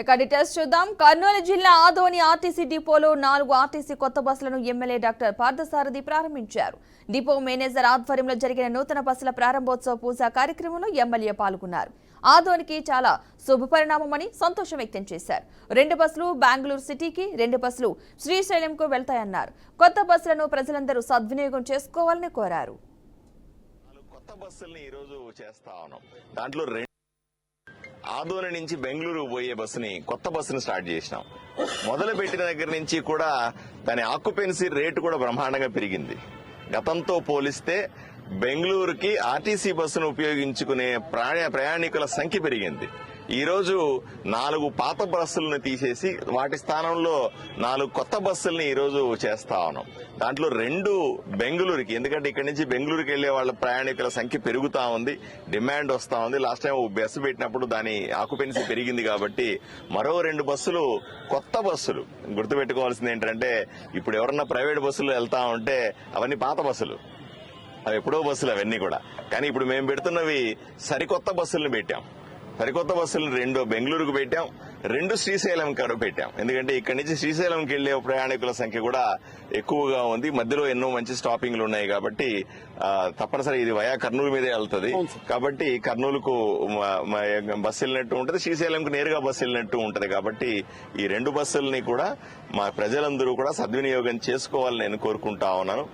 ఇక డీటెయిల్స్ చూద్దాం. కర్నూలు జిల్లా ఆదోని ఆర్టీసీ డిపోలో 4 ఆర్టీసీ కొత్త బస్సులను ఎమ్మెల్యే డాక్టర్ పార్థసారథి ప్రారంభించారు. డిపో మేనేజర్ ఆధ్వర్యంలో జరిగిన నూతన బస్సుల ప్రారంభోత్సవ పూజా కార్యక్రమంలో ఎమ్మెల్యే పాల్గొన్నారు. ఆదోనికి చాలా శుభపరిణామమని సంతోషం వ్యక్తం చేశారు. 2 బస్సులు బెంగళూరు సిటీకి, 2 బస్సులు శ్రీశైలంకు వెళ్తాయన్నారు. కొత్త బస్సులను ప్రజలందరూ సద్వినియోగం చేసుకోవాలని కోరారు. కొత్త బస్సుల్ని ఈ రోజు చేస్తా ఉన్నాం. దాంట్లో ఆదోని నుంచి బెంగళూరు పోయే బస్సుని కొత్త బస్సుని స్టార్ట్ చేసినాం. మొదలు పెట్టిన దగ్గర నుంచి కూడా దాని ఆక్యుపెన్సీ రేటు కూడా బ్రహ్మాండంగా పెరిగింది. గతంతో పోలిస్తే బెంగళూరుకి ఆర్టీసీ బస్సును ఉపయోగించుకునే ప్రయాణికుల సంఖ్య పెరిగింది. ఈ రోజు 4 పాత బస్సులను తీసేసి వాటి స్థానంలో 4 కొత్త బస్సుల్ని ఈ రోజు చేస్తా ఉన్నాం. దాంట్లో 2 బెంగళూరుకి, ఎందుకంటే ఇక్కడి నుంచి బెంగళూరుకి వెళ్లే వాళ్ళ ప్రయాణికుల సంఖ్య పెరుగుతా ఉంది, డిమాండ్ వస్తా ఉంది. లాస్ట్ టైం బస్సు పెట్టినప్పుడు దాని ఆక్యుపెన్సీ పెరిగింది కాబట్టి మరో 2 బస్సులు కొత్త బస్సులు. గుర్తుపెట్టుకోవాల్సింది ఏంటంటే ఇప్పుడు ఎవరన్నా ప్రైవేట్ బస్సులు వెళ్తా ఉంటే అవన్నీ పాత బస్సులు, అవి ఎప్పుడో బస్సులు అవన్నీ కూడా. కానీ ఇప్పుడు మేము పెడుతున్నవి సరికొత్త బస్సులను పెట్టాం. సరికొత్త బస్సులు 2 బెంగళూరుకు పెట్టాం, 2 శ్రీశైలం పెట్టాం. ఎందుకంటే ఇక్కడి నుంచి శ్రీశైలంకి వెళ్లే ప్రయాణికుల సంఖ్య కూడా ఎక్కువగా ఉంది. మధ్యలో ఎన్నో మంచి స్టాపింగ్లు ఉన్నాయి కాబట్టి తప్పనిసరి ఇది వయా కర్నూలు మీదే వెళ్తుంది. కాబట్టి కర్నూలుకు బస్సు వెళ్ళినట్టు ఉంటుంది, శ్రీశైలంకు నేరుగా బస్సు వెళ్ళినట్టు ఉంటుంది. కాబట్టి ఈ 2 బస్సుల్ని కూడా మా ప్రజలందరూ కూడా సద్వినియోగం చేసుకోవాలని నేను కోరుకుంటా ఉన్నాను.